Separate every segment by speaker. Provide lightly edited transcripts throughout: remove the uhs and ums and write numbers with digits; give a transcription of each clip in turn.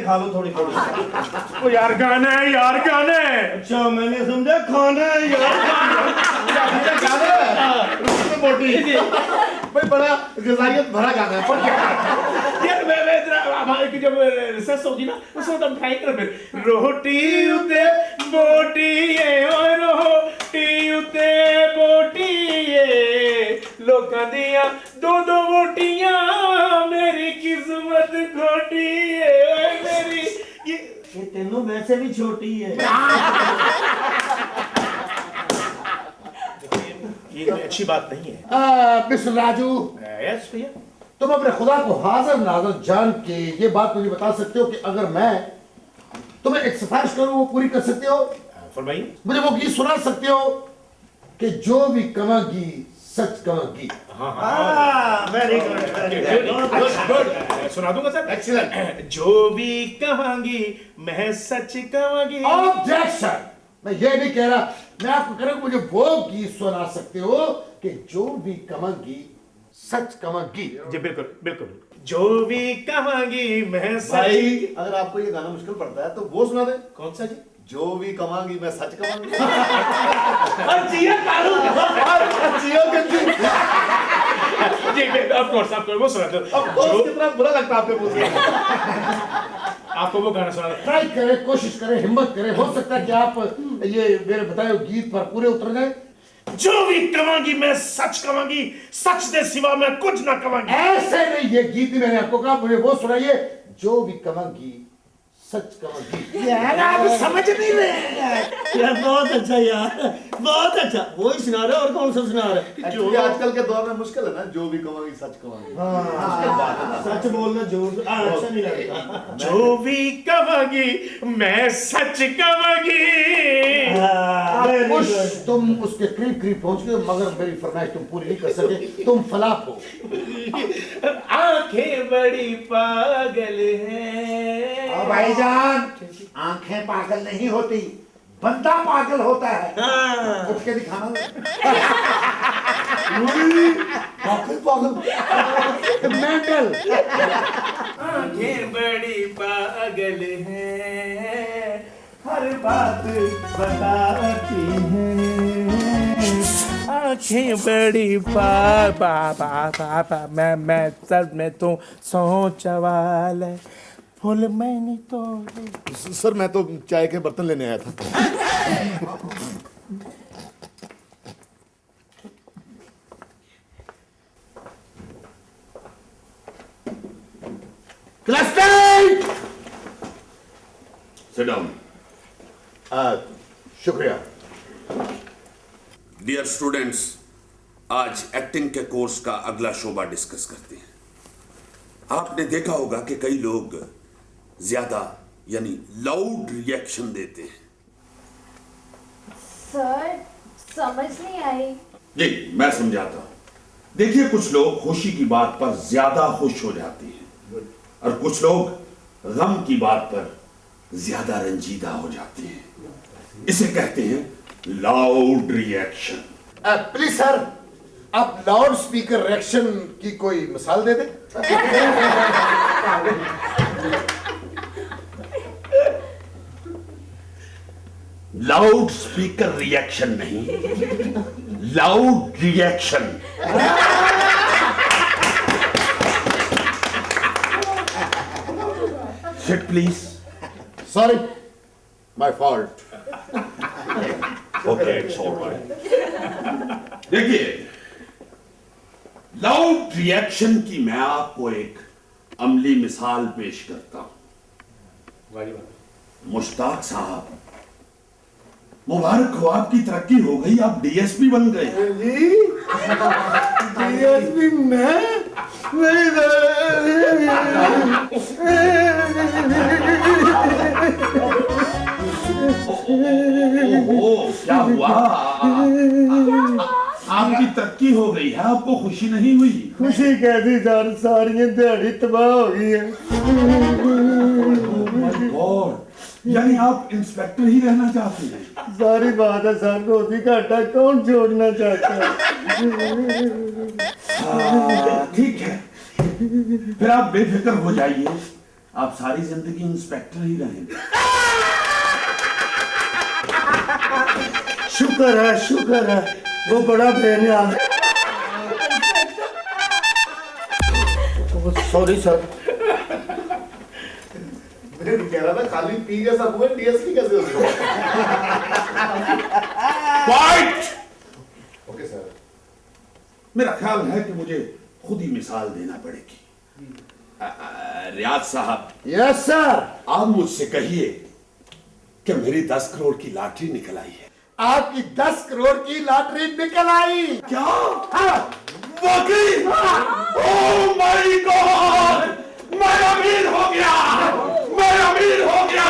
Speaker 1: खा लो थोड़ी थोड़ी।
Speaker 2: वो यार गाना है यार, गाना है।
Speaker 1: अच्छा मैंने समझा खाना है यार। गाना है मोटी भाई, बड़ा गजाइयत भरा गाना है।
Speaker 2: यार मैं हमारे की जब रिसर्च होगी ना उसमें तो खाई कर फिर रोटी उते बोटी ये और रोटी उते बोटी ये लोकां दियां दो दो बोटियां मेरी किस्मत खोटी है मेरी।
Speaker 1: ये तेनों वैसे भी छोटी है।
Speaker 2: ये कोई अच्छी बात नहीं है।
Speaker 3: मिस्टर राजू,
Speaker 2: यस भैया।
Speaker 3: तुम अपने खुदा को हाजिर नाज़र जान के ये बात मुझे बता सकते हो कि अगर मैं तुम्हें एक सिफारिश करूं वो पूरी कर सकते हो?
Speaker 2: फरमाइए।
Speaker 3: मुझे वो गीत सुना सकते हो कि जो भी कमागी सच कमागी?
Speaker 1: वेरी गुड
Speaker 2: गुड, सुना दूंगा सर।
Speaker 3: एक्सीलेंट।
Speaker 2: जो भी कहांगी मैं सच कहूंगी।
Speaker 3: ऑब्जेक्शन, मैं ये नहीं कह रहा, मैं आपको कह रहा हूं मुझे वो गीत सुना सकते हो कि जो भी कमागी सच कमागी?
Speaker 2: जी बिल्कुल बिल्कुल। जो भी कहांगी मैं सच।
Speaker 1: भाई अगर आपको ये गाना मुश्किल पड़ता है तो वो सुना दे।
Speaker 2: कौन सा जी?
Speaker 1: जो भी कमांगी मैं सच कमांगी।
Speaker 2: जिया कारू
Speaker 1: जियो गंजी।
Speaker 2: जी ऑफ कोर्स वो सुना दो।
Speaker 1: अब कितना बुरा लगता है आपके मुंह से।
Speaker 2: आपको वो गाना सुना दो।
Speaker 3: ट्राई करें, कोशिश करें, हिम्मत करें, हो सकता है कि आप ये मेरे बताए हुए गीत पर पूरे उतर जाए।
Speaker 2: जो भी कमांगी मैं सच कमांगी, सच दे सिवा मैं कुछ ना कमांगी।
Speaker 3: ऐसे नहीं, ये गीत ही मैंने आपको कहा, मुझे वो सुनाइए। जो भी कमांगी सच कमांगी।
Speaker 1: यार आप समझ नहीं रहे यार। बहुत अच्छा यार, बहुत अच्छा। वो ही सुना रहे और कौन सा सुना रहे? जो आजकल के दौर में मुश्किल है ना, जो भी कमांगी सच कमांगी। मुश्किल बात है ना, सच बोलना जोर अच्छा नहीं लगता।
Speaker 2: जो भी कमांगी मैं सच कमांगी।
Speaker 3: तुम उसके करीब करीब पहुंच गए, मगर मेरी फरमाइश तुम पूरी नहीं कर सके, तुम फलाप हो।
Speaker 2: आंखें बड़ी पागल हैं।
Speaker 3: भाईजान, आंखें पागल नहीं होती, बंदा पागल होता है। उठ के दिखाना। पागल पागल मेंटल।
Speaker 2: आंखें बड़ी पागल हैं, हर बात बताती हैं। आंखें बड़ी मैं सर में तो सोच वाल है फूल मैंने तो।
Speaker 1: सर मैं तो चाय के बर्तन लेने आया था।
Speaker 4: Sit down.
Speaker 3: शुक्रिया।
Speaker 4: डियर स्टूडेंट्स, आज एक्टिंग के कोर्स का अगला शोबा डिस्कस करते हैं। आपने देखा होगा कि कई लोग ज्यादा यानी लाउड रिएक्शन देते हैं।
Speaker 5: सर समझ नहीं आई।
Speaker 4: जी मैं समझाता हूं। देखिए, कुछ लोग खुशी की बात पर ज्यादा खुश हो जाते हैं और कुछ लोग गम की बात पर ज्यादा रंजीदा हो जाते हैं। इसे कहते हैं लाउड रिएक्शन।
Speaker 3: प्लीज सर, आप लाउड स्पीकर रिएक्शन की कोई मिसाल दे दें?
Speaker 4: लाउड स्पीकर रिएक्शन नहीं, loud reaction. Sit please.
Speaker 3: Sorry, my fault.
Speaker 4: Okay, it's alright. देखिए, लाउड रिएक्शन की मैं आपको एक अमली मिसाल पेश करता हूं। मुश्ताक साहब, मुबारक हो, आपकी तरक्की हो गई, आप डीएसपी बन गए।
Speaker 1: डीएसपी मैं
Speaker 4: ओहो, क्या हुआ? आपकी तरक्की हो गई है, आपको खुशी नहीं हुई?
Speaker 1: खुशी कैसी सर, सारी दिहाड़ी तबाह हो गई है।
Speaker 4: गॉड, यानी आप इंस्पेक्टर ही रहना चाहते हैं?
Speaker 1: सारी बात है सर, रोटी घाटा कौन छोड़ना चाहता है?
Speaker 4: ठीक है, फिर आप बेफिक्र हो जाइए। आप सारी जिंदगी इंस्पेक्टर ही रहेंगे।
Speaker 1: शुक्र है वो बड़ा बेनियाज। Sorry sir.
Speaker 3: मैं भी कह रहा था खाली पी जैसा हुआ डीएसपी कैसे हो गया?
Speaker 4: क्वाइट।
Speaker 3: Okay sir.
Speaker 4: मेरा ख्याल है कि मुझे खुद ही मिसाल देना पड़ेगी। रियाज साहब।
Speaker 3: Yes sir.
Speaker 4: आप मुझसे कहिए कि मेरी 10 करोड़ की लॉटरी निकल आई है।
Speaker 3: आपकी 10 करोड़ की लॉटरी निकल आई।
Speaker 4: क्या? वाकई? ओह माय गॉड, मैं अमीर हो गया, मैं अमीर हो गया।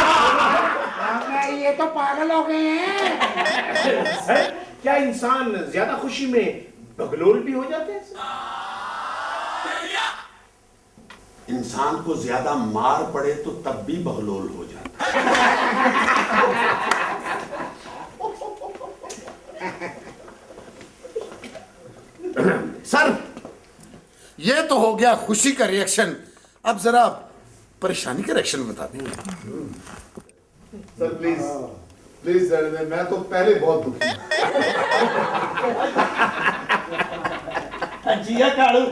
Speaker 3: ये तो पागल हो गए हैं।
Speaker 2: सर, क्या इंसान ज्यादा खुशी में बगलोल भी हो जाते हैं?
Speaker 4: इंसान को ज्यादा मार पड़े तो तब भी बगलोल हो जाता है।
Speaker 3: सर, ये तो हो गया खुशी का रिएक्शन। अब जरा परेशानी का रिएक्शन बता दें।
Speaker 6: सर प्लीज प्लीज सर, मैं तो पहले बहुत दुखी हूं।
Speaker 1: जिया कालू।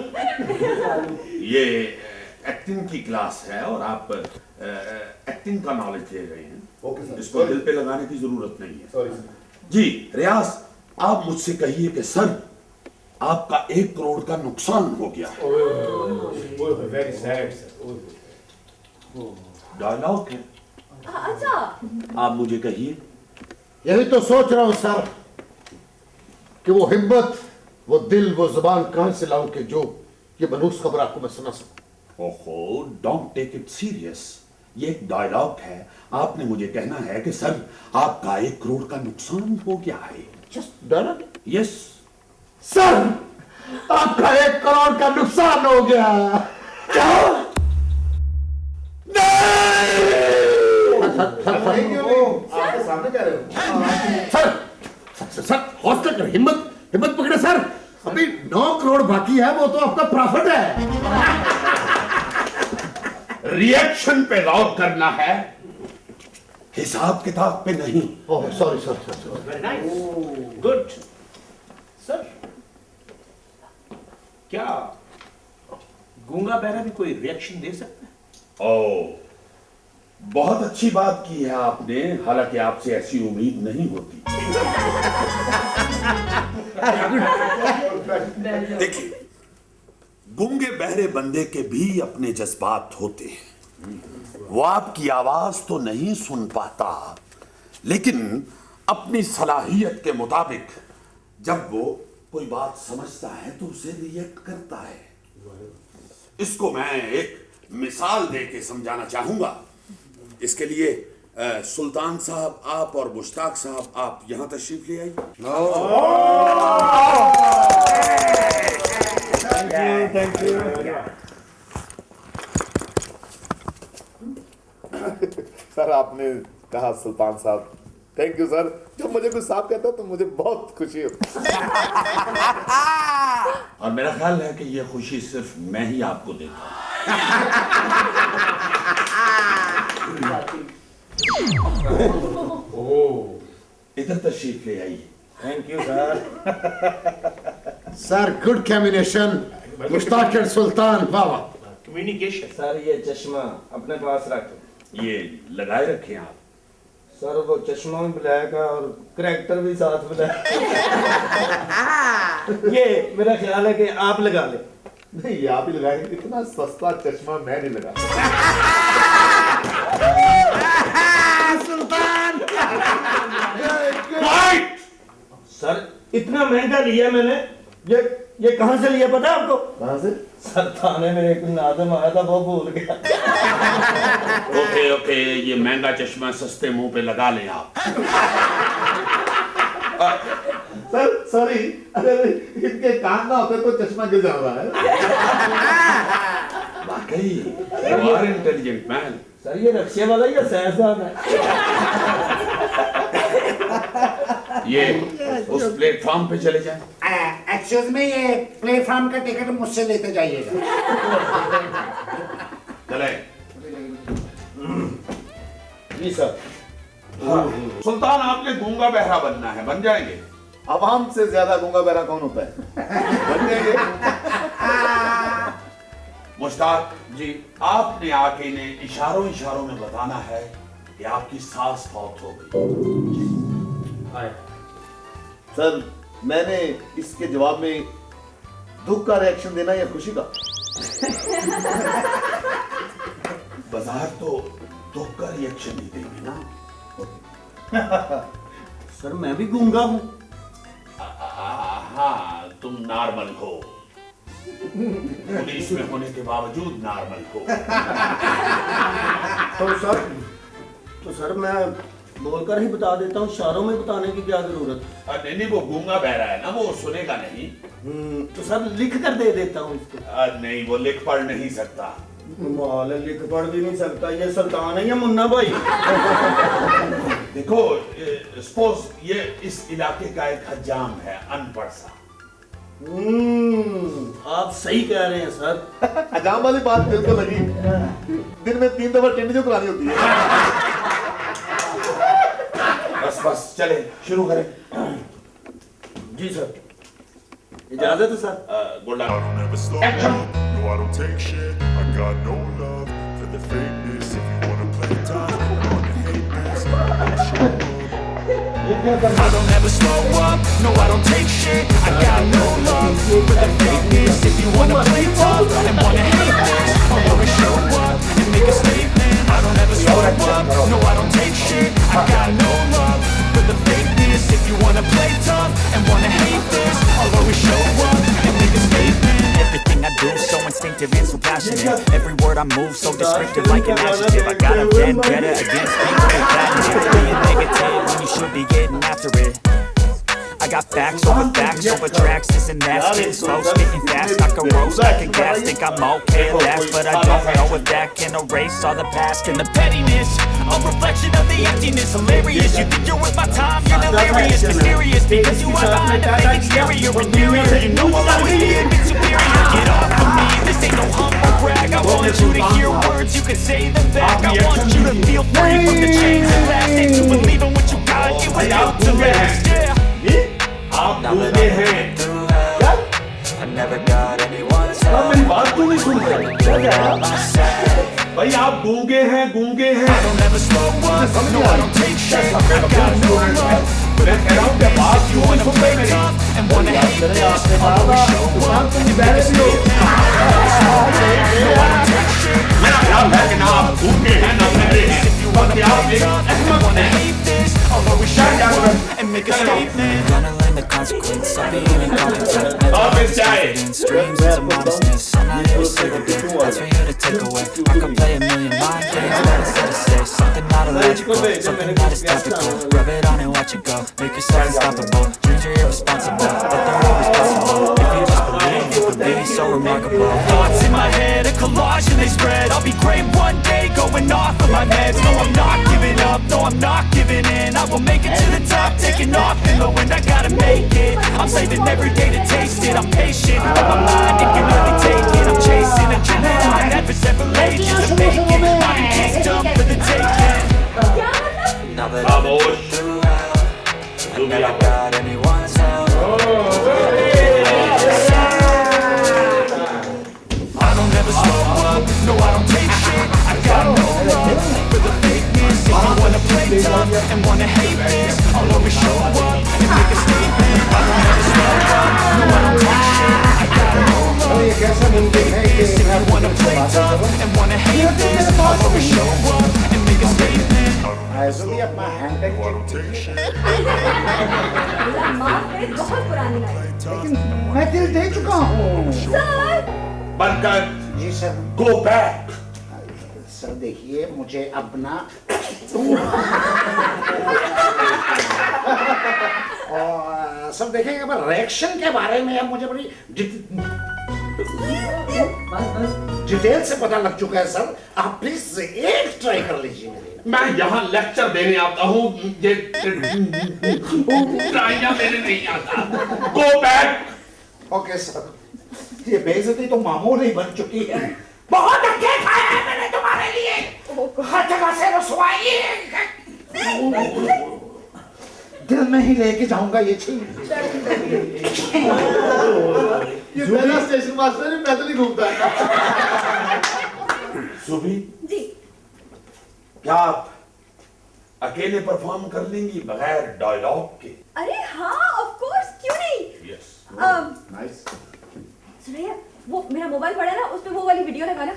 Speaker 4: ये एक्टिंग की क्लास है और आप एक्टिंग का नॉलेज दे रहे हैं।
Speaker 6: Okay sir.
Speaker 4: इसको दिल पे लगाने की जरूरत नहीं है।
Speaker 6: Sorry sir.
Speaker 4: जी रियाज, आप मुझसे कहिए कि सर आपका 1 करोड़ का नुकसान हो गया।
Speaker 2: Very sad sir.
Speaker 4: डायलॉग है,
Speaker 5: अच्छा,
Speaker 4: आप मुझे कहिए।
Speaker 3: यही तो सोच रहा हूं सर कि वो हिम्मत, वो दिल, वो जुबान कहां से लाऊं कि जो ये मनूस खबर आपको मैं सुना सकूं।
Speaker 4: ओहो, डोंट टेक इट सीरियस। ये एक डायलॉग है। आपने मुझे कहना है कि सर आपका 1 करोड़ का नुकसान हो गया है।
Speaker 3: Just dialogue.
Speaker 4: यस
Speaker 3: सर, आपका 1 करोड़ का नुकसान हो गया। क्या?
Speaker 6: आपके सामने कह रहे हो?
Speaker 3: सर हौसला कर, हिम्मत पकड़े सर। अभी 9 करोड़ बाकी है, वो तो आपका प्रॉफिट है।
Speaker 4: रिएक्शन पे गौर करना है, हिसाब किताब पे नहीं।
Speaker 3: Oh sorry sir.
Speaker 2: Very nice, good. Sir, क्या गूंगा बहरा भी कोई रिएक्शन दे सकता है?
Speaker 4: ओ, बहुत अच्छी बात की है आपने, हालांकि आपसे ऐसी उम्मीद नहीं होती। देखिए, गूंगे बहरे बंदे के भी अपने जज्बात होते हैं। वो आपकी आवाज तो नहीं सुन पाता, लेकिन अपनी सलाहियत के मुताबिक जब वो कोई बात समझता है तो उसे रिएक्ट करता है। इसको मैं एक मिसाल दे के समझाना चाहूंगा। इसके लिए सुल्तान साहब आप और मुश्ताक साहब आप यहां तशरीफ ले आइए।
Speaker 1: Thank you.
Speaker 6: सर आपने कहा सुल्तान साहब, थैंक यू सर। जब मुझे कोई साहब कहता है तो मुझे बहुत खुशी होती है।
Speaker 4: और मेरा ख्याल है कि यह खुशी सिर्फ मैं ही आपको देता हूं। इधर तशरीफ ले आइए।
Speaker 1: Thank you sir.
Speaker 3: Sir good combination, Mushtaq and Sultan, वाह वाह।
Speaker 2: कम्युनिकेशन।
Speaker 1: सर ये चश्मा अपने पास रख।
Speaker 4: ये लगाए रखें आप।
Speaker 1: सर वो चश्मा भी ब्लैक है और करैक्टर भी साथ ब्लैक। ये मेरा ख्याल है कि आप लगा ले।
Speaker 6: नहीं, आप ही लगाएंगे। इतना सस्ता चश्मा मैं नहीं लगा।
Speaker 3: सुल्तान।
Speaker 1: सर इतना महंगा लिया मैंने। ये कहां से लिया पता है आपको?
Speaker 6: कहां से?
Speaker 1: सर थाने में एक नाज़िम आया था, वो भूल गया।
Speaker 4: ओके, ये महंगा चश्मा सस्ते मुंह पे लगा लें आप।
Speaker 6: सर सॉरी, अगर इनके कान ना होते तो चश्मा गिर जा रहा है।
Speaker 4: वाकई you are intelligent man.
Speaker 1: Sir ये रक्शे वाला या सैफजान है?
Speaker 4: ये उस प्लेटफॉर्म पे चले जाएं।
Speaker 7: एक्चुअली में ये प्लेटफॉर्म का टिकट मुझसे लेते जाइएगा।
Speaker 4: चले।
Speaker 1: जी सर।
Speaker 4: हाँ। सुल्तान आपने गूंगा बहरा बनना है, बन जाएंगे?
Speaker 6: आवाम से ज्यादा गूंगा बहरा कौन होता है? बन जाएंगे।
Speaker 4: मुश्ताक जी, आपने आके इन्हें इशारों इशारों में बताना है कि आपकी सास फौत हो गई।
Speaker 6: सर, मैंने इसके जवाब में दुख का रिएक्शन देना या खुशी का?
Speaker 4: बाजार तो दुख का रिएक्शन ही देंगे ना।
Speaker 1: सर मैं भी गूंगा हूँ।
Speaker 4: हाँ, तुम नॉर्मल हो, पुलिस में होने के बावजूद नॉर्मल हो।
Speaker 1: तो सर मैं बोलकर ही बता देता हूँ, इशारों में बताने की क्या जरूरत?
Speaker 4: नहीं नहीं, वो गूंगा बहरा है ना, वो सुनेगा नहीं।
Speaker 1: तो सर लिख कर दे देता हूँ इसको।
Speaker 4: नहीं, वो लिख पढ़ नहीं सकता।
Speaker 1: माल लिख पढ़ भी नहीं सकता, ये सुल्तान है या मुन्ना भाई?
Speaker 4: देखो, सपोज ये इस इलाके का एक हजाम है, अनपढ़ सा।
Speaker 1: आप सही कह रहे हैं सर।
Speaker 6: हजाम वाली बात दिल को लगी। दिन में 3 दफा टेंडी जो करानी होती है।
Speaker 4: बस चले, शुरू करें।
Speaker 1: जी सर, इजाजत है sir.
Speaker 4: Good
Speaker 7: I don't ever slow up, no I don't take shit. I got no love for the fakeness. If you wanna play tough, you wanna hate this, I'll show up.
Speaker 8: I don't ever slow up, no I don't take shit. I got no love for the fakeness. If you wanna play tough and wanna hate this, I'll always show up and make a statement. I don't ever slow up, no I don't take shit. I got no love for the fakeness. If you wanna play tough and wanna hate this, I'll always show up and make a statement. Everything I do so instinctive and so passionate. Every word I move so descriptive like an adjective. I got a vendetta against people who patent it. Being negative when you should be getting after it. I got facts over tracks, this and that. Spitting slow, spitting fast, I can roast, I can gas. Think I'm okay at last, but I don't know if that can erase all the past. And the pettiness, a reflection of the emptiness. Hilarious, you think you're with my time, you're delirious. Mysterious, because you are behind the fake exterior. Inferior, you know I'll always be a bit superior. Get off of me, this ain't no humble brag. I want you to hear words, you can say them back. I want you to feel free from the chains that last. And to believe in what you got, you was built to last. Yeah.
Speaker 4: आप गूंगे हैं।
Speaker 8: I never got anyone's help.
Speaker 4: मेरी बात क्यों नहीं सुन रहे? भाई आप गूंगे हैं।
Speaker 8: I don't ever slow up, no I don't take shit. I got no love for the fakeness. If you wanna play tough and wanna hate this, I'll always show up and make a statement. I don't ever slow up, no I don't take shit.
Speaker 4: मेरा ख्याल है कि ना आप गूंगे हैं ना बहरे हैं।
Speaker 8: If you wanna play tough and wanna hate this, I'll always show up and make a statement. Gonna learn the consequence of being incompetent. Never confidence, dreams and some modestness. I'm not here to say the bit, that's for you to take away. I can play a million mind games, but instead of say something not illogical, something that is topical. Rub it on and watch it go. Make yourself unstoppable. Dreams are irresponsible, but they're always possible. If you just believe, you could be so remarkable. Thoughts in my head, a collage and they spread. I'll be great one day, going off of my meds. No, I'm not giving up, no, I'm not giving in. I will make it to the top, taking off in the wind. I gotta make it. I'm saving every day to taste it. I'm patient, but my mind, it can only take it. I'm chasing a dream that I never several ages to make it. I've been kicked up for the taking. Now that I've been through hell, I never got anyone's help. I don't ever slow up, no I don't take shit. I got no love for the fakeness. If you wanna play tough and wanna hate this, I'll always show up and make a statement. I don't ever slow up, no I don't take shit. I got no love for the fakeness. If you wanna play tough and wanna hate this, I'll always show up and make a statement.
Speaker 7: No I don't take shit.
Speaker 5: बहुत पुरानी line.
Speaker 3: मैं दिल दे चुका हूँ।
Speaker 5: Sir
Speaker 4: बनकर
Speaker 3: जी sir.
Speaker 4: Go back.
Speaker 3: Sir देखिए मुझे अपना और सर देखिए रिएक्शन के बारे में अब मुझे बड़ी डिटेल से पता लग चुका है सर। आप प्लीज एक ट्राई कर लीजिए मेरे।
Speaker 4: मैं यहाँ लेक्चर देने आता हूँ, ये ट्राइयां देने नहीं आता। Go back.
Speaker 3: Okay sir. ये बेइज्जती तो मामूली बन चुकी है। बहुत धक्के खाए हैं मैंने तुम्हारे लिए, हर जगह से रसवाई दिल में ही लेके जाऊंगा ये चीज।
Speaker 6: ये पहला स्टेशन मास्टर है, पैदल ही घूमता है।
Speaker 4: जुबी
Speaker 5: जी
Speaker 4: क्या आप अकेले परफॉर्म कर लेंगी बगैर डायलॉग के?
Speaker 5: अरे हाँ ऑफ कोर्स, क्यों नहीं।
Speaker 4: Yes
Speaker 6: nice.
Speaker 5: सुनिए, वो मेरा मोबाइल पड़ा है ना, उसमें वो वाली वीडियो लगाना।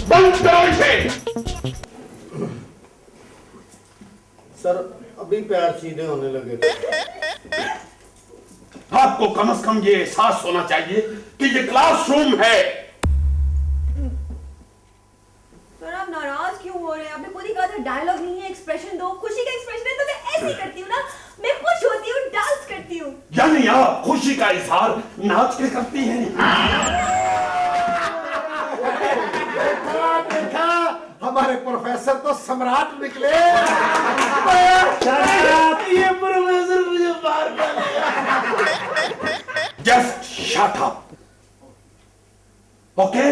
Speaker 4: बंद करो इसे।
Speaker 1: सर अभी पैर सीधे होने लगे थे।
Speaker 4: आपको कम से कम ये एहसास होना चाहिए कि ये क्लासरूम है।
Speaker 5: सर आप नाराज क्यों हो रहे हैं? आपने खुद ही कहा था डायलॉग नहीं है, एक्सप्रेशन दो। खुशी का एक्सप्रेशन है तो मैं ऐसे ही करती हूँ ना, मैं खुश होती हूँ, डांस करती हूँ।
Speaker 4: यानी आप खुशी का इजहार नाच के करती हैं।
Speaker 3: देखा, हमारे प्रोफेसर तो सम्राट निकले।
Speaker 1: ये प्रोफेसर मुझे मार डालेगा।
Speaker 4: Just shut up. Okay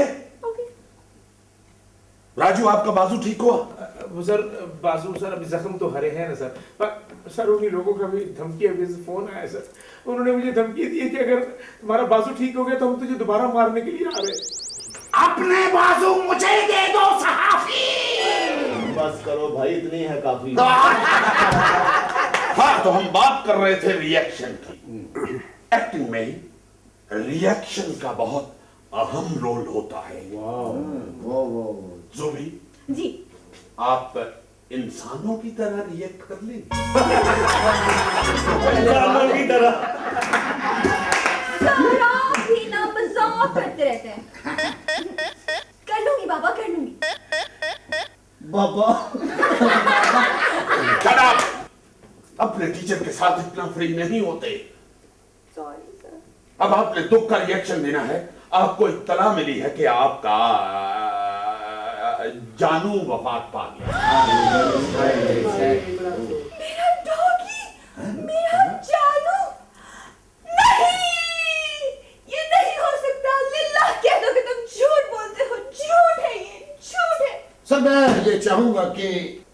Speaker 4: Raju, आपका बाजू ठीक हुआ?
Speaker 2: वो सर बाजू सर अभी जख्म तो हरे हैं ना सर, पर सर उन्हीं लोगों का भी धमकी अभी से फोन आया सर। उन्होंने मुझे धमकी दी है कि अगर तुम्हारा बाजू ठीक हो गया तो हम तुझे दोबारा मारने के लिए आ रहे हैं।
Speaker 3: अपने बाजू मुझे दे दो सहाफी।
Speaker 1: बस करो भाई, इतनी है काफी।
Speaker 4: हाँ, तो हम बात कर रहे थे रिएक्शन की। एक्टिंग में रिएक्शन का बहुत अहम रोल होता है। जुबी
Speaker 5: जी
Speaker 4: आप इंसानों की तरह रिएक्ट कर लेंगे?
Speaker 1: जानवर की तरह।
Speaker 5: सर आप भी ना मजाक करते रहते हैं। कर लूंगी बाबा, कर लूंगी।
Speaker 1: बाबा
Speaker 4: Shut up! अपने टीचर के साथ इतना फ्री नहीं होते।
Speaker 5: Sorry sir.
Speaker 4: अब आपने दुख का रिएक्शन देना है। आपको इत्तला मिली है कि आपका जानू वफात पा गया।
Speaker 5: मेरा डॉगी, मेरा जानू, नहीं, ये नहीं हो सकता। लिल्लाह कह दो कि तुम झूठ बोलते हो। झूठ है, ये झूठ है।
Speaker 3: सर मैं ये चाहूंगा कि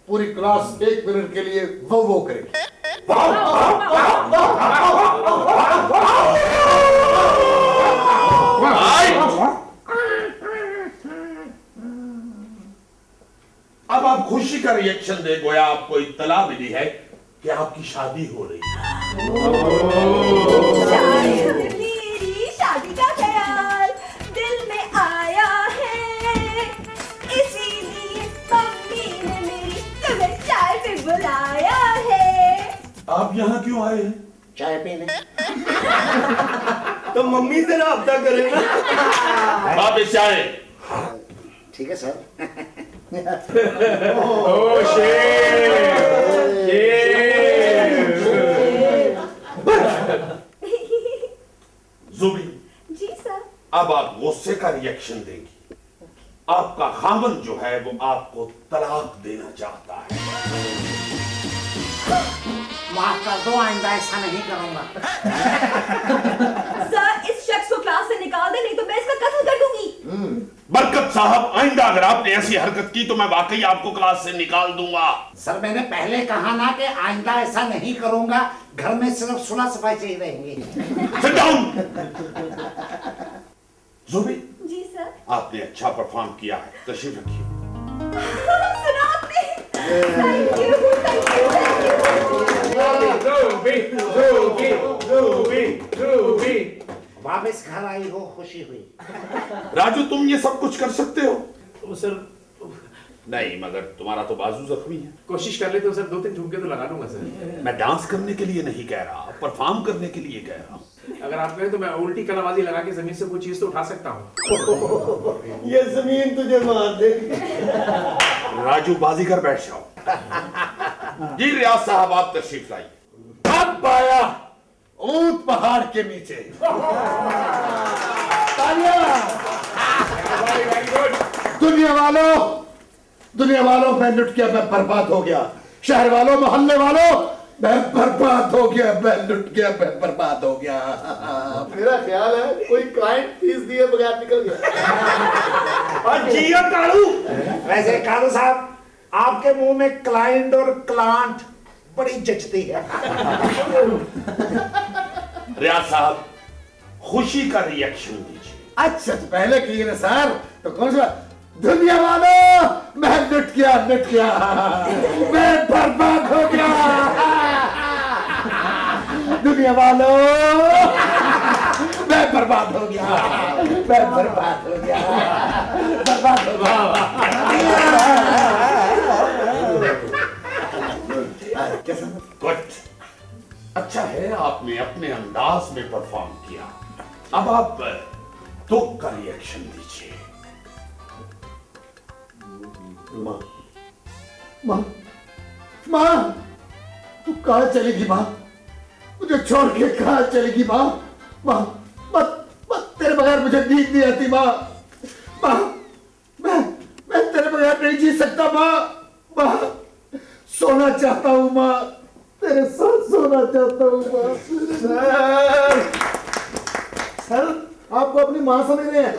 Speaker 3: पूरी क्लास 1 मिनट के लिए वो करेगी।
Speaker 4: अब आप खुशी का रिएक्शन दे, गोया आपको इत्तला मिली है कि आपकी शादी हो रही है।
Speaker 5: मेरी शादी का ख्याल दिल में आया है, इसीलिए मम्मी ने मेरी तुम्हें चाय पे बुलाया है।
Speaker 4: आप यहाँ क्यों आए हैं?
Speaker 3: चाय पीने।
Speaker 1: तो मम्मी से राब्ता करें ना।
Speaker 4: वापस आए।
Speaker 3: ठीक है सर।
Speaker 2: ओह
Speaker 4: जुबी
Speaker 5: जी सर।
Speaker 4: अब आप गुस्से का रिएक्शन देंगी। आपका खामन जो है वो आपको तलाक देना चाहता है।
Speaker 3: माफ कर दो, आइंदा ऐसा नहीं करूंगा।
Speaker 5: सर इस शख्स को क्लास से निकाल दे, नहीं तो मैं इसका कत्ल कर दूंगी।
Speaker 4: बरकत साहब, आइंदा अगर आपने ऐसी हरकत की तो मैं वाकई आपको क्लास से निकाल दूंगा।
Speaker 3: सर मैंने पहले कहा ना कि आइंदा ऐसा नहीं करूंगा। घर में सिर्फ सुलह सफाई चाहिए रहेंगे।
Speaker 4: Sit down! जुबी
Speaker 5: जी सर।
Speaker 4: आपने अच्छा परफॉर्म किया है, तशरीफ रखिए।
Speaker 5: सुना आपने? Thank you, thank you, thank you.
Speaker 3: वापस घर आई हो, खुशी हुई।
Speaker 4: राजू तुम ये सब कुछ कर सकते हो?
Speaker 2: वो सर
Speaker 4: नहीं, मगर तुम्हारा तो बाजू जख्मी है।
Speaker 2: कोशिश कर ले तो सर 2-3 ठुमके तो लगा लूंगा सर।
Speaker 4: मैं डांस करने के लिए नहीं कह रहा, परफॉर्म करने के लिए कह रहा हूँ।
Speaker 2: अगर आप कहें तो मैं उल्टी कलाबाजी लगा के जमीन से कोई चीज तो उठा सकता हूँ।
Speaker 1: ये जमीन तुझे मार दे।
Speaker 4: राजू बाजीगर बैठ जाओ। जी रियाज साहब, आप तशरीफ लाइए।
Speaker 3: अब आया ऊंट पहाड़ के नीचे। दुनिया वालों मैं लुट गया, मैं बर्बाद हो गया। शहर वालों, मोहल्ले वालों, मैं बर्बाद हो गया, मैं लुट गया, मैं बर्बाद हो गया।
Speaker 6: मेरा ख्याल है कोई क्लाइंट फीस दिए बगैर निकल गया।
Speaker 2: और जियो कालू। वैसे कालू साहब, आपके मुंह में क्लाइंट और क्लांट बड़ी जचती है।
Speaker 4: रियाज साहब, खुशी का रिएक्शन दीजिए।
Speaker 3: अच्छा तो पहले कहिए ना सर, तो कौन सा? दुनिया वालों, मैं लुट गया, मैं बर्बाद हो गया। दुनिया वालों, मैं बर्बाद हो गया, मैं बर्बाद हो गया, बर्बाद हो गया। कैसा?
Speaker 4: गुड, अच्छा है आपने अपने अंदाज में परफॉर्म किया। अब आप दुख का रिएक्शन दीजिए।
Speaker 3: माँ, माँ, माँ, तू कहाँ चलेगी माँ? मुझे छोड़ के कहाँ चलेगी माँ? माँ, मत तेरे बगैर मुझे नींद नहीं आती माँ। माँ, मैं तेरे बगैर नहीं जी सकता माँ। माँ, सोना चाहता हूँ माँ, तेरे साथ सोना चाहता हूँ माँ। सर, आपको अपनी माँ समझ रहे हैं?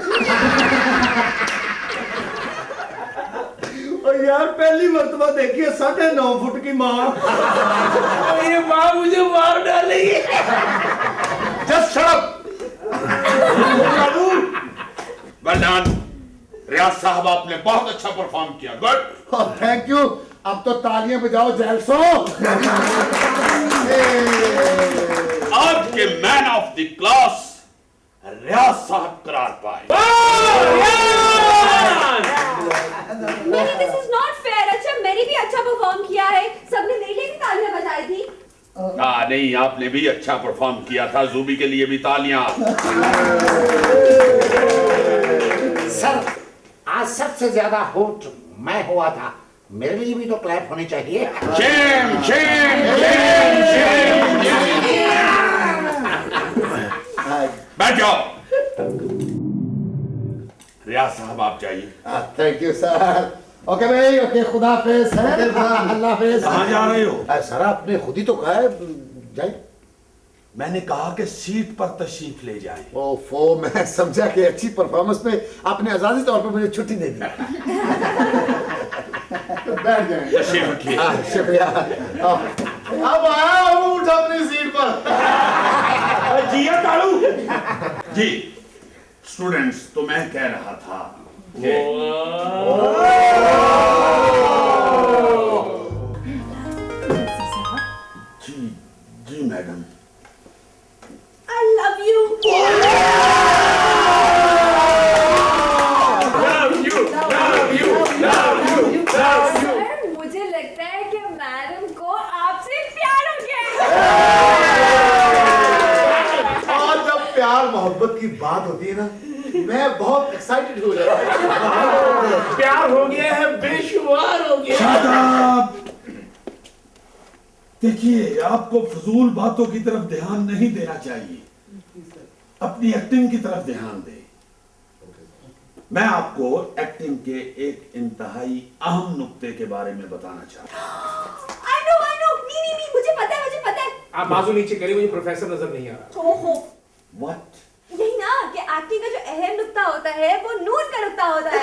Speaker 1: और यार पहली मर्तबा देखी है 9.5 फुट की माँ।
Speaker 2: ये माँ मुझे मार डालेगी।
Speaker 4: Just shut up. Well done Riyaz Sahab, आपने बहुत अच्छा परफॉर्म किया। Good,
Speaker 3: thank you. अब तो तालियां बजाओ जेलसो।
Speaker 4: आज के man of the class Riyaz Sahab करार पाए।
Speaker 5: नहीं, this is not fair। अच्छा मैंने भी अच्छा परफॉर्म किया है, सबने मेरे लिए भी तालियां बजाई थी।
Speaker 4: नहीं, आपने भी अच्छा परफॉर्म किया था। जूबी के लिए भी तालियां।
Speaker 2: सर, आज सबसे ज्यादा होट मैं हुआ था, मेरे लिए भी तो क्लैप होनी चाहिए।
Speaker 4: Shem Shem Shem Shem. बैठ जाओ। रियाज साहब, आप जाइए।
Speaker 3: Thank you sir. ओके भाई, ओके, खुदा हाफिज। अल्लाह हाफिज।
Speaker 4: कहाँ जा रहे हो?
Speaker 3: सर आपने खुद ही तो कहा है जाए।
Speaker 4: मैंने कहा कि सीट पर तशरीफ ले जाएं।
Speaker 3: ओफो, मैं समझा कि अच्छी परफॉर्मेंस पे आपने आजादी तौर पर मुझे छुट्टी दे दी। बैठ जाएं।
Speaker 4: तशरीफ रखिए।
Speaker 3: शुक्रिया।
Speaker 6: अब आया ऊँट अपनी सीट पर।
Speaker 2: जियो कालू।
Speaker 4: जी स्टूडेंट्स, तो मैं कह रहा था कि जी madam.
Speaker 5: I love you। Sir, मुझे लगता है कि मैडम को आपसे प्यार हो गया।
Speaker 6: और जब प्यार मोहब्बत की बात होती है ना, मैं बहुत एक्साइटेड हो जाता हूँ।
Speaker 2: प्यार हो गया है, बेशुमार हो गया।
Speaker 4: Shut up! देखिए, आपको फजूल बातों की तरफ ध्यान नहीं देना चाहिए, अपनी एक्टिंग की तरफ ध्यान दें। मैं आपको एक्टिंग के एक इंतहाई अहम नुक्ते के बारे में बताना चाहता हूँ।
Speaker 5: I know, नहीं, मुझे पता है।
Speaker 2: आप बाजू नीचे करिए, मुझे प्रोफेसर नजर नहीं आ रहा।
Speaker 5: ओहो,
Speaker 4: What?
Speaker 5: यही ना कि एक्टिंग का जो अहम नुक्ता होता है वो नूर का नुक्ता होता है।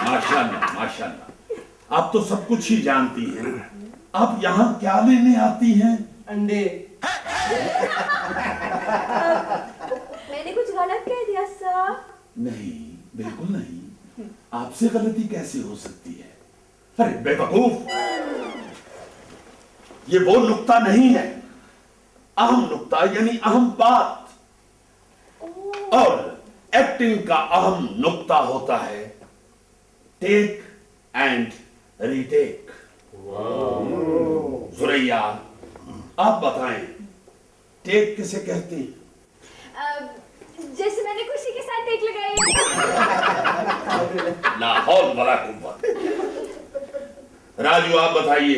Speaker 4: माशाल्लाह, माशाल्लाह, आप तो सब कुछ ही जानती हैं। आप यहाँ क्या लेने आती हैं?
Speaker 1: अंडे।
Speaker 5: मैंने कुछ गलत कह दिया सर?
Speaker 4: नहीं, बिल्कुल नहीं। आपसे गलती कैसे हो सकती है? अरे बेवकूफ, ये वो नुक्ता नहीं है। अहम नुक्ता यानी अहम बात। और एक्टिंग का अहम नुक्ता होता है टेक एंड रीटेक। सुरैया, आप बताएं, टेक किसे कहते हैं?
Speaker 5: जैसे मैंने खुशी के साथ टेक लगाई।
Speaker 4: ला हौल वला कुव्वत। राजू आप बताइए,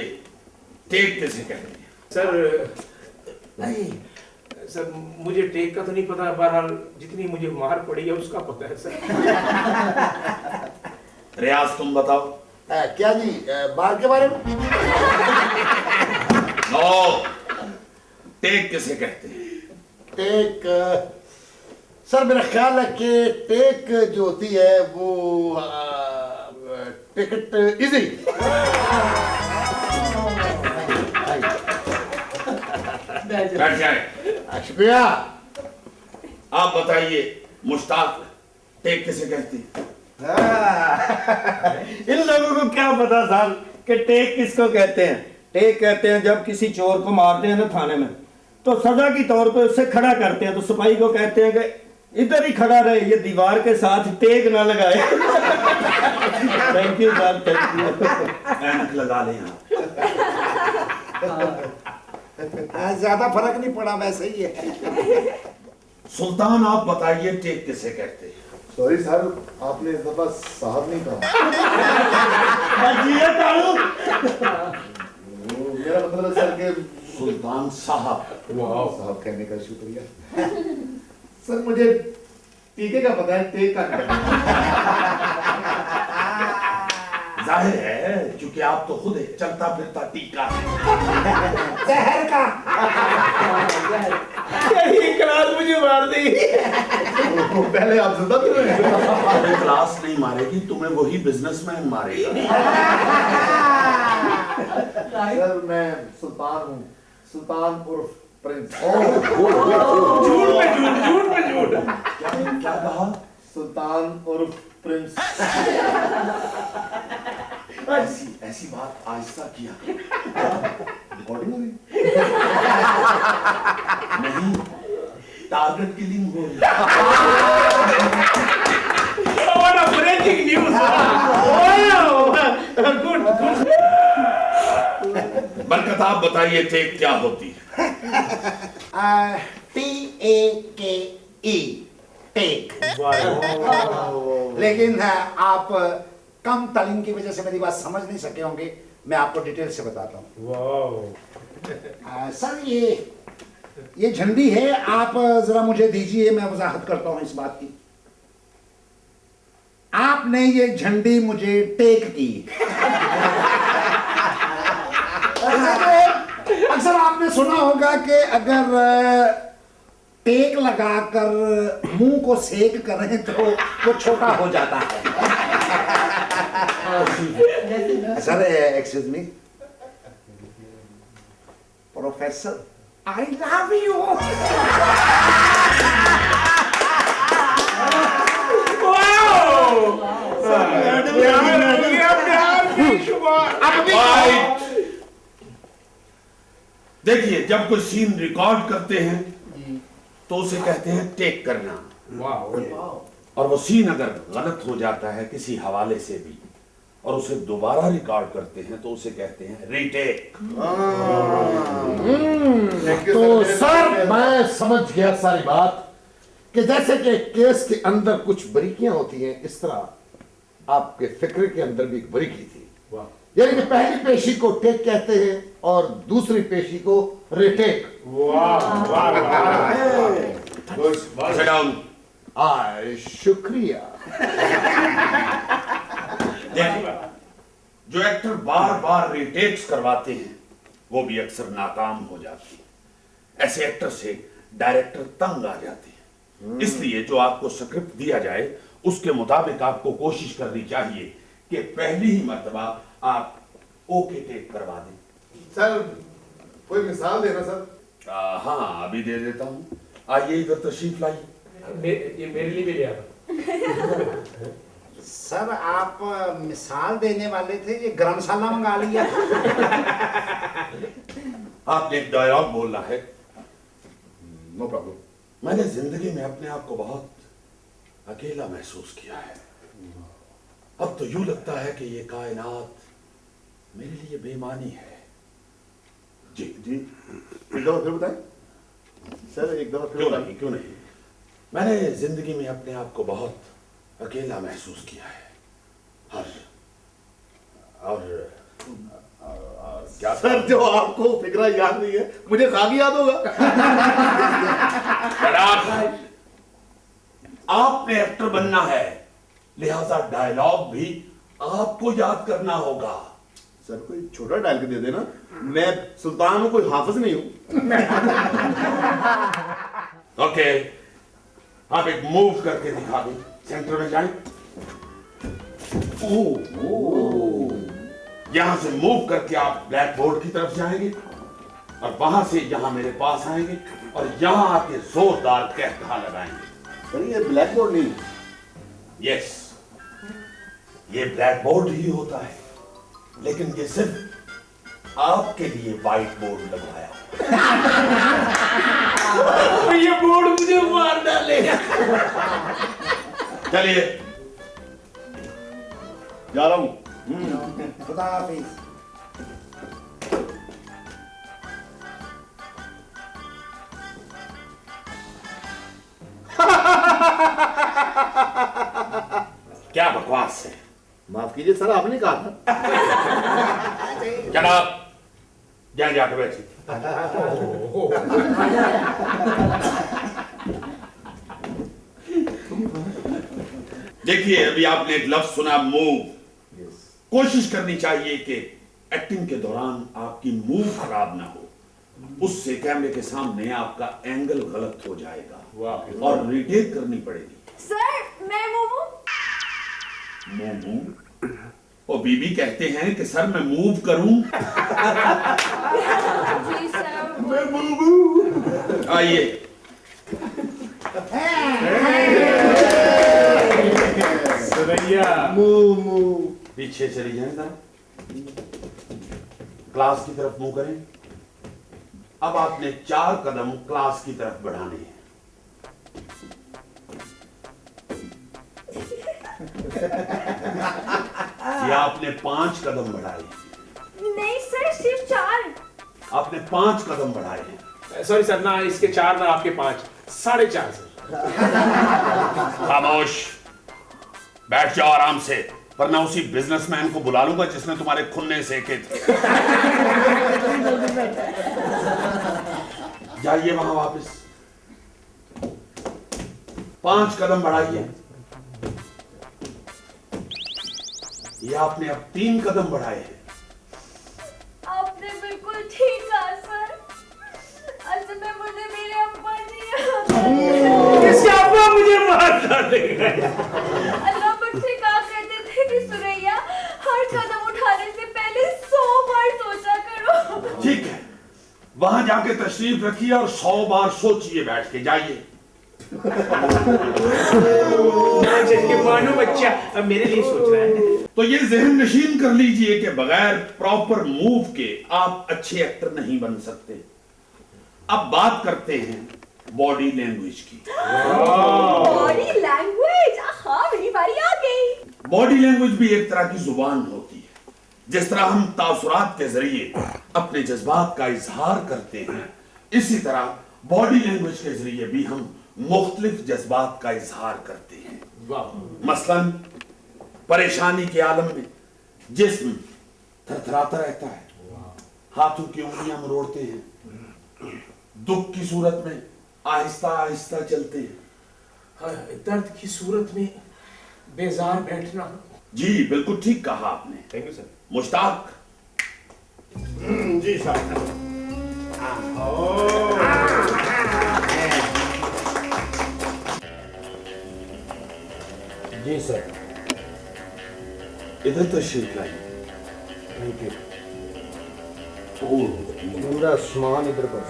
Speaker 4: टेक किसे कहते हैं?
Speaker 2: सर नहीं सर, मुझे टेक का तो नहीं पता, बहरहाल जितनी मुझे मार पड़ी है उसका पता है सर।
Speaker 4: रियाज तुम बताओ।
Speaker 3: क्या जी, बार के बारे में?
Speaker 4: नो, टेक किसे कहते हैं?
Speaker 3: टेक सर मेरा ख्याल है कि टेक जो होती है वो टिकट इजी।
Speaker 4: बैठ जाए।
Speaker 3: शुक्रिया।
Speaker 4: आप बताइए मुश्ताक, टेक किसे कहते हैं?
Speaker 1: इन लोगों को क्या पता साहब कि टेक किसको कहते हैं? टेक कहते हैं जब किसी चोर को मारते हैं ना थाने में, तो सजा की तौर पे उससे खड़ा करते हैं, तो सिपाही को कहते हैं कि इधर ही खड़ा रहे, ये दीवार के साथ टेक ना लगाए। थैंक यू साहब, थैंक यू।
Speaker 4: ऐनक लगा लें आप।
Speaker 3: ज्यादा फर्क नहीं पड़ा, वैसे ही है।
Speaker 4: सुल्तान आप बताइए, टेक किसे कहते हैं?
Speaker 6: सॉरी सर, आपने इस दफा साहब नहीं कहा। मेरा मतलब है सर के
Speaker 4: सुल्तान साहब।
Speaker 6: साहब कहने का शुक्रिया। सर मुझे टीके का पता है, टेक का नहीं।
Speaker 4: जाहिर है क्योंकि आप तो खुद एक चलता फिरता टीका है।
Speaker 3: जहर का।
Speaker 2: यही क्लास मुझे मार दी।
Speaker 6: पहले आप जिंदा थे।
Speaker 4: तुम्हें क्लास नहीं मारेगी, तुम्हें वही बिजनेसमैन मारेगा।
Speaker 6: सर मैं सुल्तान हूँ, सुल्तान उर्फ प्रिंस।
Speaker 2: झूठ पे झूठ, झूठ पे झूठ।
Speaker 4: क्या कहा?
Speaker 6: सुल्तान उर्फ प्रिंस।
Speaker 4: ऐसी बात आहिस्ता किया
Speaker 6: रिकॉर्डिंग हो रही?
Speaker 4: नहीं, टारगेट किलिंग हो रही।
Speaker 2: What a breaking news! Good, good.
Speaker 4: बरकत आप बताइए, टेक क्या होती है?
Speaker 3: TAKE take. लेकिन आप कम तालीम की वजह से मेरी बात समझ नहीं सके होंगे, मैं आपको डिटेल से बताता हूँ। सर ये झंडी है, आप जरा मुझे दीजिए, मैं वजाहत करता हूँ इस बात की। आपने ये झंडी मुझे टेक की। अक्सर आपने सुना होगा कि अगर टेक लगाकर मुंह को सेक करें तो वो छोटा हो जाता है। Sir excuse me, professor I love you.
Speaker 4: देखिए, जब कोई सीन रिकॉर्ड करते हैं तो उसे कहते हैं टेक करना। और वो सीन अगर गलत हो जाता है किसी हवाले से भी और उसे दोबारा रिकॉर्ड करते हैं तो उसे कहते हैं रीटेक।
Speaker 3: तो सर मैं समझ गया सारी बात, कि जैसे कि केस के अंदर कुछ बारीकियां होती हैं, इस तरह आपके फिक्र के अंदर भी एक बारीकी थी। यानी कि पहली पेशी को टेक कहते हैं और दूसरी पेशी को रिटेक। शुक्रिया।
Speaker 4: जो एक्टर बार बार रिटेक्स करवाते हैं वो भी अक्सर नाकाम हो जाते हैं। ऐसे एक्टर से डायरेक्टर तंग आ जाते हैं। इसलिए जो आपको स्क्रिप्ट दिया जाए उसके मुताबिक आपको कोशिश करनी चाहिए कि पहली ही मर्तबा आप ओके टेक करवा दें।
Speaker 6: सर कोई मिसाल देना सर।
Speaker 4: हाँ अभी दे देता हूँ, आइए इधर तशरीफ लाइए।
Speaker 2: ये मेरे लिए भी ले आता।
Speaker 3: सर आप मिसाल देने वाले थे, ये गरम मसाला मंगा लिया।
Speaker 4: आपने एक डायलॉग बोलना है।
Speaker 6: No problem.
Speaker 4: मैंने जिंदगी में अपने आप को बहुत अकेला महसूस किया है। अब तो यूं लगता है कि ये कायनात मेरे लिए बेमानी है। जी
Speaker 6: जी एक दफा फिर बताएं सर, एक दफा फिर बताएं।
Speaker 4: क्यों नहीं, मैंने जिंदगी में अपने आप को बहुत अकेला महसूस किया है। और क्या
Speaker 6: सर जो आपको फिक्रा याद नहीं है मुझे खाली याद होगा।
Speaker 4: आपने एक्टर बनना है, लिहाजा डायलॉग भी आपको याद करना होगा।
Speaker 6: सर कोई छोटा डायल के दे देना, मैं सुल्तान हूं, कोई हाफिज नहीं हूं।
Speaker 4: ओके, आप एक मूव करके दिखा दें, सेंटर में जाएं। यहां से मूव करके आप ब्लैक बोर्ड की तरफ जाएंगे और वहां से यहां मेरे पास आएंगे और यहां आके जोरदार कहकहा लगाएंगे।
Speaker 6: सर ये ब्लैक बोर्ड नहीं,
Speaker 4: यस, ये ब्लैक बोर्ड ही होता है, लेकिन ये सिर्फ आपके लिए व्हाइट बोर्ड लगवाया।
Speaker 2: ये बोर्ड मुझे मार डालेगा।
Speaker 4: चलिए,
Speaker 6: जा रहा हूं।
Speaker 3: खुदा हाफिज।
Speaker 4: क्या बकवास है।
Speaker 6: माफ कीजिए सर, आपने कहा था।
Speaker 4: जनाब, जाए जाके बैठिए। देखिए, अभी आपने एक लफ्ज सुना, मूव। कोशिश करनी चाहिए कि एक्टिंग के दौरान आपकी मूव खराब ना हो, उससे कैमरे के सामने आपका एंगल गलत हो जाएगा और रिटेक करनी पड़ेगी।
Speaker 5: सर मैं मोमो।
Speaker 4: मोमो? ओ बीबी कहते हैं कि सर मैं मूव करूं।
Speaker 5: जी सर।
Speaker 6: मैं मूव।
Speaker 4: आइए।
Speaker 2: सुरैया
Speaker 6: मूव।
Speaker 4: पीछे चली जाए जरा, क्लास की तरफ मुंह करें। अब आपने 4 कदम क्लास की तरफ बढ़ाने हैं। या आपने 5 कदम बढ़ाए?
Speaker 5: नहीं सर, सिर्फ 4।
Speaker 4: आपने 5 कदम बढ़ाए हैं।
Speaker 2: सॉरी सर, ना इसके 4 ना आपके 5, 4.5 सर।
Speaker 4: खामोश, बैठ जाओ आराम से, वरना उसी बिजनेसमैन को बुला लूंगा जिसने तुम्हारे खुन्ने सेके थे। जाइए वहां वापस, 5 कदम बढ़ाइए। ये आपने अब 3 कदम बढ़ाए हैं।
Speaker 5: आपने बिल्कुल ठीक कहा सर। असल में मुझे मेरे अब्बा जी
Speaker 2: इसका अब्बा मुझे मार डालेगा।
Speaker 5: अल्लाह मुझसे कहा करते थे कि सुरैया, हर कदम उठाने से पहले 100 बार सोचा करो।
Speaker 4: ठीक है, वहां जाके तशरीफ रखिए और 100 बार सोचिए बैठ के। जाइए।
Speaker 2: मानो बच्चा अब मेरे लिए सोच रहा है।
Speaker 4: तो ये ज़हन नशीन कर लीजिए कि बगैर प्रॉपर मूव के आप अच्छे एक्टर नहीं बन सकते। अब बात करते हैं बॉडी लैंग्वेज की।
Speaker 5: बॉडी लैंग्वेज, हाँ मेरी बारी आ गई।
Speaker 4: बॉडी लैंग्वेज भी एक तरह की जुबान होती है। जिस तरह हम तासुरात के जरिए अपने जज्बात का इजहार करते हैं, इसी तरह बॉडी लैंग्वेज के जरिए भी हम मुख्तलिफ जज्बात का इजहार करते हैं। मसलन परेशानी के आलम में जिस्म थरथराता रहता है, हाथों की उंगलियां मरोड़ते हैं, दुख की सूरत में आहिस्ता आहिस्ता चलते हैं,
Speaker 2: दर्द की सूरत में बेजार बैठना।
Speaker 4: जी बिल्कुल ठीक कहा आपने।
Speaker 6: Thank you sir.
Speaker 4: मुश्ताक।
Speaker 6: जी सर।
Speaker 3: जी सर।
Speaker 4: इधर तशरीफ लाइए।
Speaker 3: Thank you. पूरा सामान इधर पर।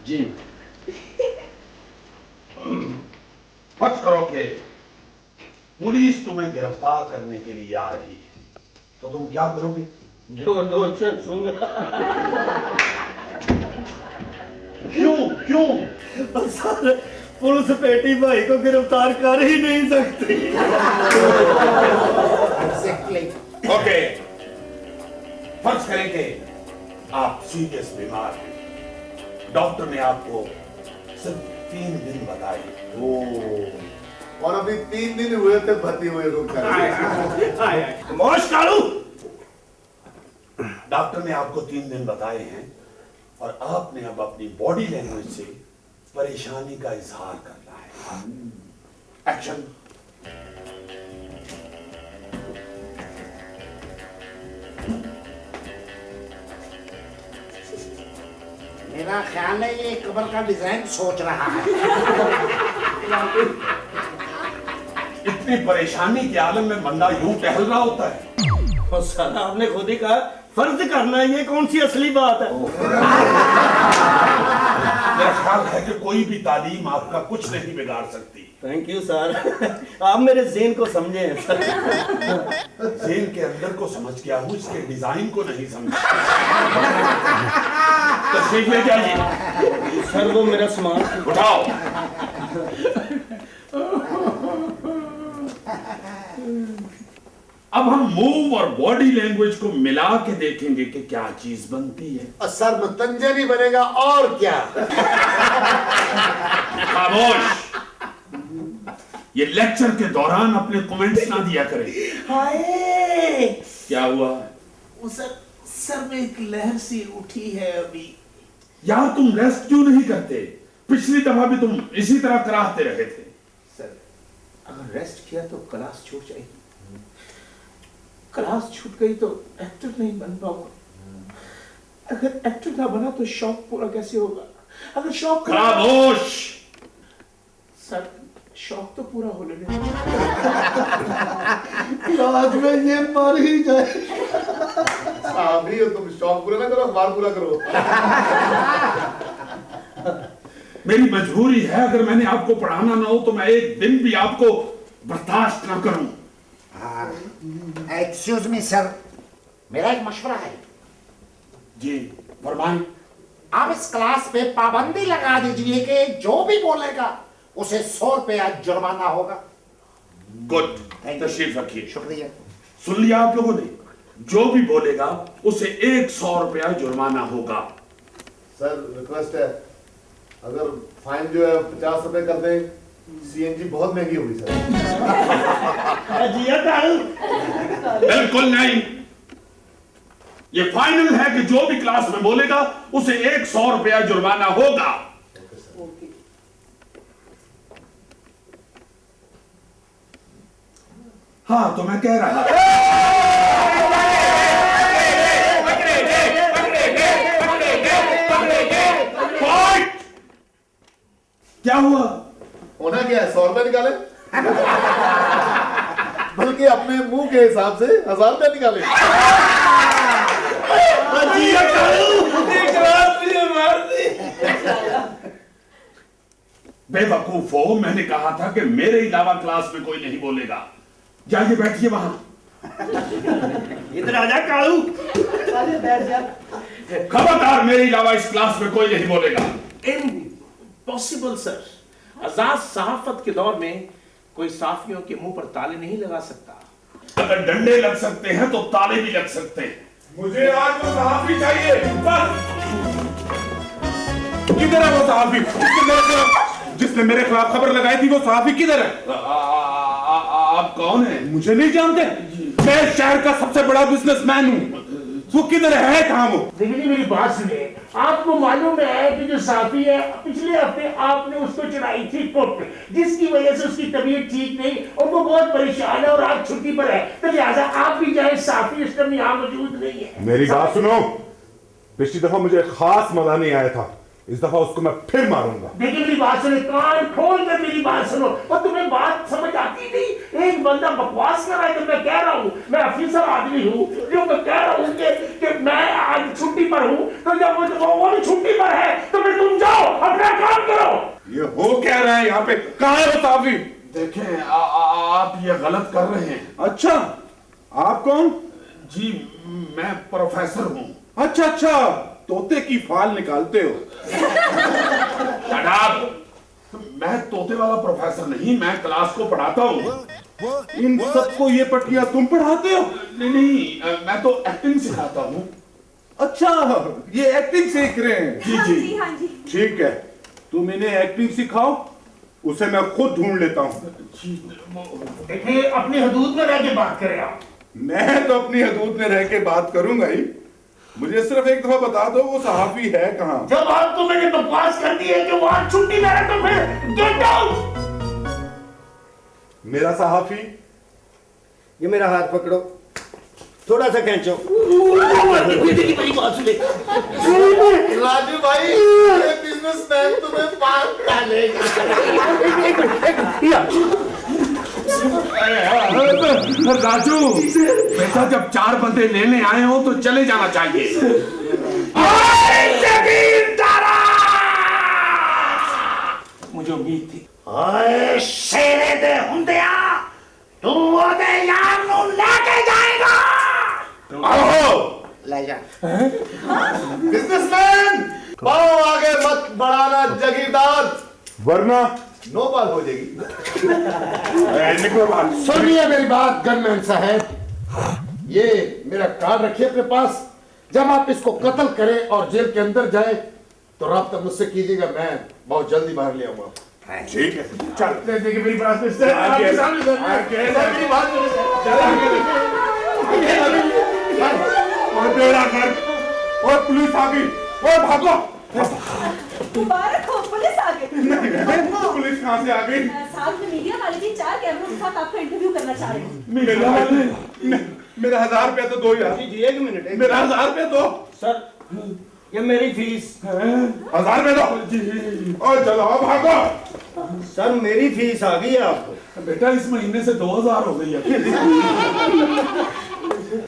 Speaker 4: जी फर्ज करो कि पुलिस तुम्हें गिरफ्तार करने के लिए आ रही है, तो तुम क्या करोगे?
Speaker 1: जो से सुन।
Speaker 4: क्यों?
Speaker 1: सर, पुलिस पेटी भाई को गिरफ्तार कर ही नहीं सकती।
Speaker 4: ओके, फर्ज करें कि आप सीरियस बीमार हैं, डॉक्टर ने आपको सिर्फ 3 दिन बताए।
Speaker 6: और अभी 3 दिन हुए थे भर्ती हुए रूम का।
Speaker 4: मोश कालू, डॉक्टर ने आपको 3 दिन बताए हैं और आपने अब अपनी बॉडी लैंग्वेज से परेशानी का इजहार करना है। एक्शन।
Speaker 9: मेरा ख्याल है ये कमर का डिजाइन सोच रहा है।
Speaker 4: इतनी परेशानी के आलम में बंदा यूं टहल रहा होता है।
Speaker 1: और सर आपने खुद ही कहा फर्ज करना, ये कौन सी असली बात है?
Speaker 4: मेरा ख्याल है कि कोई भी तालीम आपका कुछ नहीं बिगाड़ सकती।
Speaker 1: थैंक यू सर, आप मेरे ज़हन को समझे हैं सर।
Speaker 4: ज़हन के अंदर को समझ गया हूँ, इसके डिजाइन को नहीं समझा। तशरीफ ले जाइए।
Speaker 1: सर वो मेरा सामान
Speaker 4: उठाओ। अब हम मूव और बॉडी लैंग्वेज को मिला के देखेंगे कि क्या चीज बनती है।
Speaker 3: और सर मतंजनी बनेगा और क्या।
Speaker 4: खामोश। ये लेक्चर के दौरान अपने कमेंट्स ना दिया करें।
Speaker 2: हाय,
Speaker 4: क्या हुआ?
Speaker 2: सर में एक लहर सी उठी है अभी।
Speaker 4: यार तुम रेस्ट क्यों नहीं करते? पिछली दफा भी तुम इसी तरह कराहते रहे थे।
Speaker 2: सर अगर रेस्ट किया तो क्लास छूट जाएगी, क्लास छूट गई तो एक्टर नहीं बन पाऊंगा, अगर एक्टर ना बना तो शौक पूरा कैसे होगा? अगर शौक
Speaker 4: खामोश।
Speaker 2: सर शौक तो पूरा हो लेने।
Speaker 3: आज में ये मर ही जाए।
Speaker 6: अभी तुम शौक पूरा ना करो, अखबार पूरा करो।
Speaker 4: मेरी मजबूरी है, अगर मैंने आपको पढ़ाना ना हो तो मैं एक दिन भी आपको बर्दाश्त ना करूं।
Speaker 9: एक्सक्यूज मी सर, मेरा एक मशवरा है।
Speaker 4: जी फरमाएं।
Speaker 9: आप इस क्लास पे पाबंदी लगा दीजिए कि जो भी बोलेगा उसे 100 रुपया जुर्माना होगा।
Speaker 4: गुड, तशरीफ रखिए।
Speaker 9: शुक्रिया।
Speaker 4: सुन लिया आप लोगों ने? जो भी बोलेगा उसे 100 रुपया जुर्माना होगा।
Speaker 6: सर रिक्वेस्ट है, अगर फाइन जो है 50 रुपए कर दें, सीएनजी बहुत महंगी होगी सर।
Speaker 4: बिल्कुल नहीं, ये फाइनल है कि जो भी क्लास में बोलेगा उसे 100 रुपया जुर्माना होगा। हाँ तो मैं कह रहा था क्या हुआ?
Speaker 6: होना क्या है, 100 रुपए निकाले। बल्कि अपने मुंह के हिसाब से 1000 रुपए निकाले।
Speaker 4: बेवकूफ हो, मैंने कहा था कि मेरे अलावा क्लास में कोई नहीं बोलेगा। जाइए बैठिए वहां।
Speaker 1: इधर आजा कालू।
Speaker 4: खबरदार, मेरे अलावा इस क्लास में कोई नहीं बोलेगा।
Speaker 2: इम्पॉसिबल सर, आजाद सहाफत के दौर में कोई साफियों के मुंह पर ताले नहीं लगा सकता।
Speaker 4: अगर डंडे लग सकते हैं तो ताले भी लग सकते हैं। मुझे आज वो सहाफी चाहिए। बस।
Speaker 2: किधर है वो सहाफी जिसने मेरे खिलाफ खबर लगाई थी? वो सहाफी किधर है?
Speaker 4: आप कौन हैं?
Speaker 2: मुझे नहीं जानते? मैं शहर का सबसे बड़ा बिजनेसमैन हूँ। वो किधर है? कहाँ वो?
Speaker 9: देखिए मेरी बात सुनिए, आपको मालूम है कि जो साफी है पिछले हफ्ते आपने उसको चढ़ाई थी कोर्ट पे, जिसकी वजह से उसकी तबीयत ठीक नहीं और वो बहुत परेशान है और आज छुट्टी पर है, तो लिहाजा आप भी जाए, साफी इस टाइम यहाँ मौजूद नहीं है।
Speaker 10: मेरी बात सुनो, पिछली दफा मुझे खास मजा नहीं आया था, इस दफा उसको मैं फिर मारूंगा।
Speaker 9: देखिए मेरी बात सुनो, कान खोल कर मेरी बात सुनो, और तुम्हें बात समझ आती नहीं। एक बंदा बकवास कर रहा है तो मैं कह रहा हूँ, मैं ऑफिसर आदमी हूँ, जो मैं कह रहा हूँ कि मैं आज छुट्टी पर हूँ, तो जब वो भी छुट्टी पर है तो फिर तुम जाओ अपना काम करो।
Speaker 10: ये हो क्या रहा है यहाँ पे? कहाँ है वो साफी?
Speaker 4: देखें आप ये गलत कर रहे हैं।
Speaker 10: अच्छा, आप कौन?
Speaker 4: जी मैं प्रोफेसर हूँ।
Speaker 10: अच्छा अच्छा, तोते की फाल निकालते हो।
Speaker 4: मैं तोते वाला प्रोफेसर नहीं, मैं क्लास को पढ़ाता हूँ।
Speaker 10: इन सबको ये पटरियां तुम पढ़ाते हो?
Speaker 4: नहीं, मैं तो एक्टिंग सिखाता हूँ।
Speaker 10: अच्छा, ये एक्टिंग सीख रहे हैं?
Speaker 4: जी
Speaker 5: हाँ
Speaker 4: जी
Speaker 5: जी, हाँ जी।
Speaker 10: ठीक है, तुम इन्हें एक्टिंग सिखाओ, उसे मैं खुद ढूंढ लेता हूँ।
Speaker 9: देखिए अपनी हदूद में रह के बात करें आप।
Speaker 10: मैं तो अपनी हदूद में रह के बात करूंगा ही। मुझे सिर्फ एक दफा बता दो वो सहाफी है कहाँ?
Speaker 9: जब आपको मैंने बकवास कर दी है कि वो आज छुट्टी में है तो फिर गेट आउट।
Speaker 10: मेरा सहाफी,
Speaker 3: ये मेरा हाथ पकड़ो, थोड़ा सा खींचो।
Speaker 1: मेरी बात सुने
Speaker 6: राजू भाई, ये बिजनेसमैन तुम्हें पार डालेगा।
Speaker 4: राजू बेटा, जब 4 बंदे लेने आए हो तो चले जाना चाहिए।
Speaker 9: मुझे उम्मीद थी।
Speaker 1: आए शेरे दे हुंदिया तू ओदे यार नु लेके जाएगा।
Speaker 6: आओ
Speaker 3: ले जा।
Speaker 6: बिजनेसमैन, पाओ आगे मत बढ़ाना जगीरदार,
Speaker 10: वरना
Speaker 6: नो बाल हो जाएगी।
Speaker 10: निकलो बाहर।
Speaker 3: सुनिए मेरी बात गनमैन साहब, ये मेरा कार्ड रखिए अपने पास। जब आप इसको कत्ल करें और जेल के अंदर जाए तो राब्ता मुझसे कीजिएगा, मैं बहुत जल्दी बाहर ले आऊंगा।
Speaker 10: ठीक है, चल।
Speaker 2: देखिए मेरी बात सुनिए सर, आपके सामने सर मेरी बात सुनिए सर।
Speaker 10: और बेड़ा कर, और पुलिस आ गई, और भागो।
Speaker 5: मुबारक हो, पुलिस आ गई।
Speaker 10: पुलिस कहाँ से आ गई?
Speaker 5: साहब ने मीडिया वाले भी 4 कैमरों के साथ आपका इंटरव्यू करना चाह रहे हैं।
Speaker 10: मेरा 1000 रुपया तो दो यार।
Speaker 3: जी 1 मिनट।
Speaker 10: मेरा 1000 रुपया दो।
Speaker 1: सर ये मेरी फीस।
Speaker 10: 1000 रुपया दो। और चलो अब भागो।
Speaker 3: सर मेरी फीस आ गई है आपको।
Speaker 4: बेटा इस महीने से 2000 हो गई है।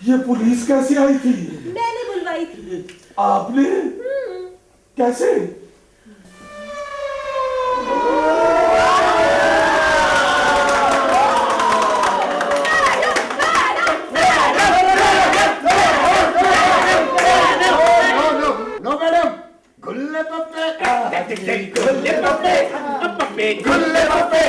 Speaker 4: ये पुलिस कैसे आई थी?
Speaker 5: मैंने बुलवाई थी।
Speaker 4: आपने? कैसे?
Speaker 3: नो मैडम, गुल्ले पप्पे,
Speaker 2: गुल्ले पप्पे, गुल्ले पप्पे।